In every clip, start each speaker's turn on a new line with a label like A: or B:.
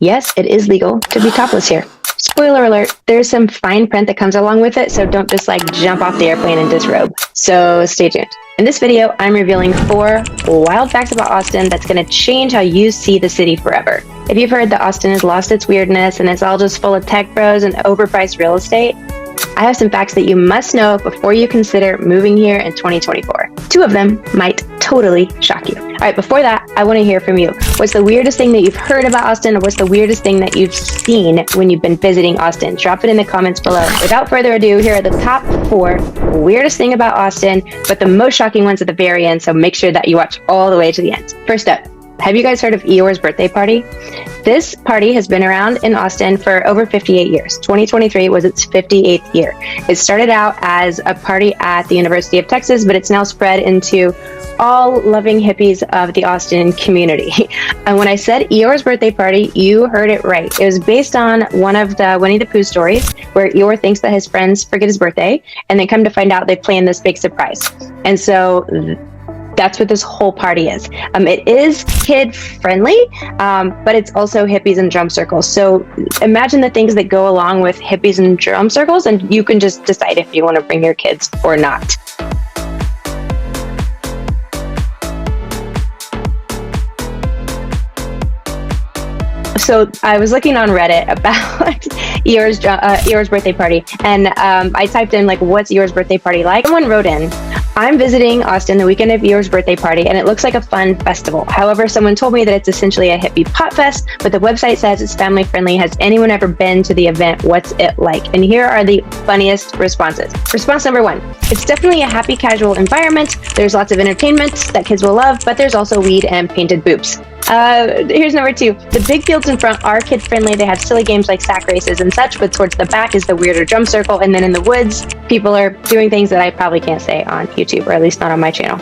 A: yes, it is legal to be topless here. Spoiler alert, there's some fine print that comes along with it, so don't just like jump off the airplane and disrobe. So stay tuned. In this video, I'm revealing 4 wild facts about Austin that's going to change how you see the city forever. If you've heard that Austin has lost its weirdness and it's all just full of tech bros and overpriced real estate, I have some facts that you must know before you consider moving here in 2024. 2 of them might totally shock you. All right, before that, I want to hear from you. What's the weirdest thing that you've heard about Austin, or what's the weirdest thing that you've seen when you've been visiting Austin? Drop it in the comments below. Without further ado, here are the top 4 weirdest thing about Austin, but the most shocking ones at the very end, so make sure that you watch all the way to the end. First up, have you guys heard of Eeyore's birthday party? This party has been around in Austin for over 58 years. 2023 was its 58th year. It started out as a party at the University of Texas, but it's now spread into all loving hippies of the Austin community. And when I said Eeyore's birthday party, you heard it right. It was based on one of the Winnie the Pooh stories where Eeyore thinks that his friends forget his birthday, and then come to find out they planned this big surprise. And so that's what this whole party is. It is kid friendly, but it's also hippies and drum circles. So imagine the things that go along with hippies and drum circles, and you can just decide if you want to bring your kids or not. So I was looking on Reddit about Eeyore's birthday party, and I typed in like, what's Eeyore's birthday party like? Someone wrote in, I'm visiting Austin the weekend of Eeyore's birthday party, and it looks like a fun festival. However, someone told me that it's essentially a hippie pot fest, but the website says it's family friendly. Has anyone ever been to the event? What's it like? And here are the funniest responses. Response number 1, it's definitely a happy, casual environment. There's lots of entertainment that kids will love, but there's also weed and painted boobs. Here's number 2. The big fields in front are kid friendly. They have silly games like sack races and such, but towards the back is the weirder drum circle. And then in the woods, people are doing things that I probably can't say on YouTube, or at least not on my channel.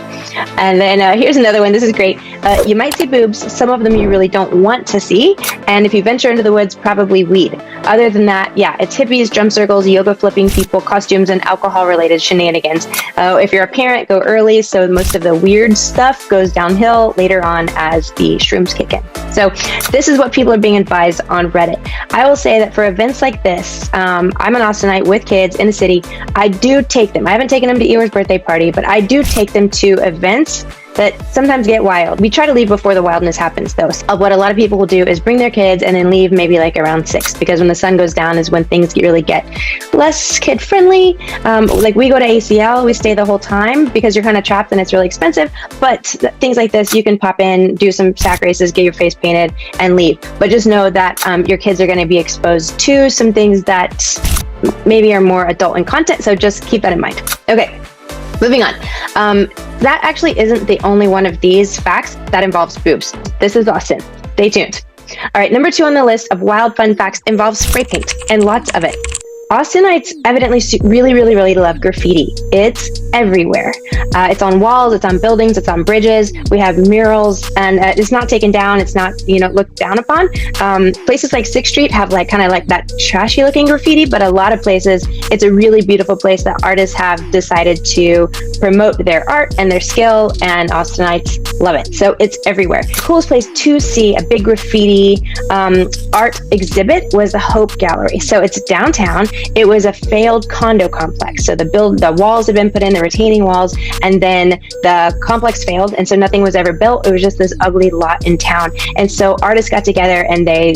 A: And then here's another one. This is great. You might see boobs. Some of them you really don't want to see. And if you venture into the woods, probably weed. Other than that, yeah, it's hippies, drum circles, yoga flipping people, costumes, and alcohol related shenanigans. If you're a parent, go early. So most of the weird stuff goes downhill later on as the shrooms kick in. So this is what people are being advised on Reddit. I will say that for events like this, I'm an Austinite with kids in the city. I do take them. I haven't taken them to Eeyore's birthday party, but I do take them to events that sometimes get wild. We try to leave before the wildness happens though. So what a lot of people will do is bring their kids and then leave maybe like around 6, because when the sun goes down is when things really get less kid friendly. Like we go to ACL, we stay the whole time because you're kind of trapped and it's really expensive. But things like this, you can pop in, do some sack races, get your face painted and leave. But just know that your kids are going to be exposed to some things that maybe are more adult in content. So just keep that in mind. Okay. Moving on. That actually isn't the only one of these facts that involves boobs. This is Austin. Stay tuned. All right, number 2 on the list of wild fun facts involves spray paint, and lots of it. Austinites evidently really love graffiti. It's everywhere. It's on walls, it's on buildings, it's on bridges. We have murals, and it's not taken down. It's not, looked down upon. Places like 6th Street have kind of that trashy looking graffiti, but a lot of places, it's a really beautiful place that artists have decided to promote their art and their skill, and Austinites love it. So it's everywhere. The coolest place to see a big graffiti art exhibit was the Hope Gallery. So it's downtown. It was a failed condo complex. So the walls had been put in, the retaining walls, and then the complex failed, and so nothing was ever built. It was just this ugly lot in town. And so artists got together and they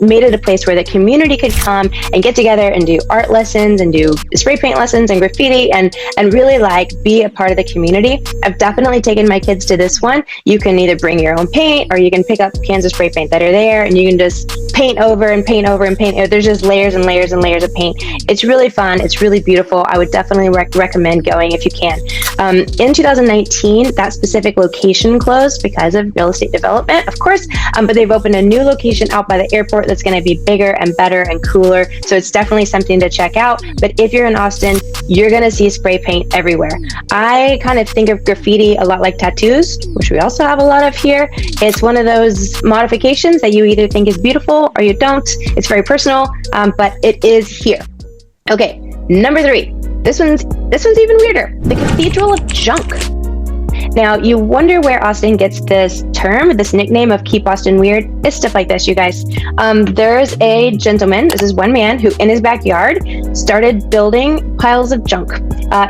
A: made it a place where the community could come and get together and do art lessons and do spray paint lessons and graffiti and really be a part of the community. I've definitely taken my kids to this one. You can either bring your own paint, or you can pick up cans of spray paint that are there, and you can just paint over and paint over and paint. There's just layers and layers and layers of paint. It's really fun. It's really beautiful. I would definitely recommend going if you can. In 2019, that specific location closed because of real estate development, of course, but they've opened a new location out by the airport that's going to be bigger and better and cooler. So it's definitely something to check out. But if you're in Austin, you're going to see spray paint everywhere. I kind of think of graffiti a lot like tattoos, which we also have a lot of here. It's one of those modifications that you either think is beautiful or you don't. It's very personal, but it is here. Okay, number 3. This one's even weirder. The Cathedral of Junk. Now, you wonder where Austin gets this term, this nickname of Keep Austin Weird. It's stuff like this, you guys. There's a gentleman, this is one man, who in his backyard started building piles of junk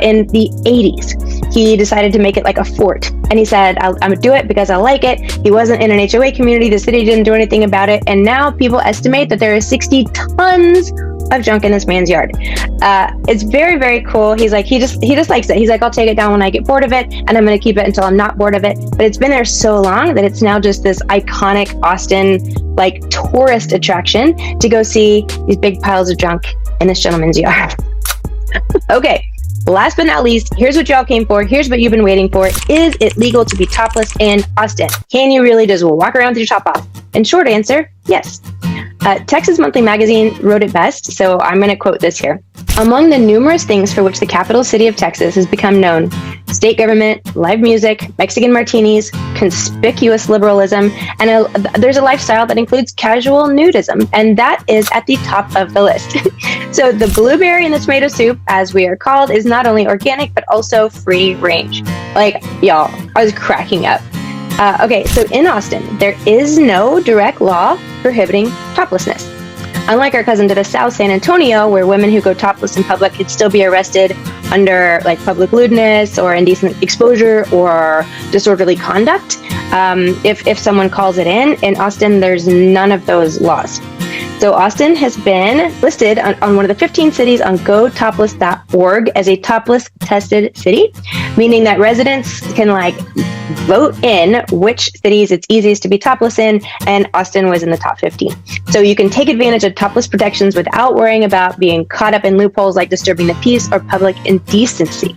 A: in the 80s. He decided to make it like a fort. And he said, I'm gonna do it because I like it. He wasn't in an HOA community. The city didn't do anything about it. And now people estimate that there is 60 tons of junk in this man's yard. It's very, very cool. He's like, he just likes it. He's like, I'll take it down when I get bored of it, and I'm going to keep it until I'm not bored of it. But it's been there so long that it's now just this iconic Austin, like, tourist attraction to go see these big piles of junk in this gentleman's yard. Okay. Last but not least, here's what y'all came for. Here's what you've been waiting for. Is it legal to be topless in Austin? Can you really just walk around with your top off? And short answer, yes. Texas Monthly Magazine wrote it best, so I'm going to quote this here. Among the numerous things for which the capital city of Texas has become known, state government, live music, Mexican martinis, conspicuous liberalism, and there's a lifestyle that includes casual nudism, and that is at the top of the list. So the blueberry and the tomato soup, as we are called, is not only organic, but also free range. Like, y'all, I was cracking up. Okay, so in Austin, there is no direct law prohibiting toplessness. Unlike our cousin to the south, San Antonio, where women who go topless in public could still be arrested under like public lewdness or indecent exposure or disorderly conduct, if someone calls it in Austin, there's none of those laws. So Austin has been listed on one of the 15 cities on gotopless.org as a topless tested city, meaning that residents can like vote in which cities it's easiest to be topless in, and Austin was in the top 15. So you can take advantage of topless protections without worrying about being caught up in loopholes like disturbing the peace or public indecency.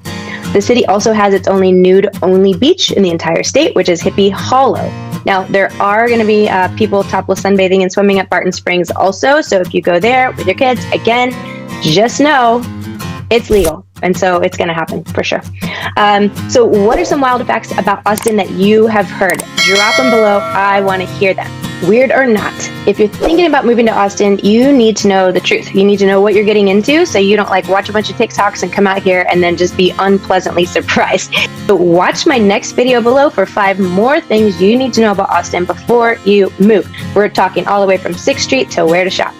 A: The city also has its only nude-only beach in the entire state, which is Hippie Hollow. Now, there are going to be people topless sunbathing and swimming at Barton Springs also, so if you go there with your kids, again, just know it's legal, and so it's going to happen for sure. So what are some wild facts about Austin that you have heard? Drop them below. I want to hear them. Weird or not, if you're thinking about moving to Austin, you need to know the truth. You need to know what you're getting into so you don't like watch a bunch of TikToks and come out here and then just be unpleasantly surprised. So watch my next video below for 5 more things you need to know about Austin before you move. We're talking all the way from 6th Street to where to shop.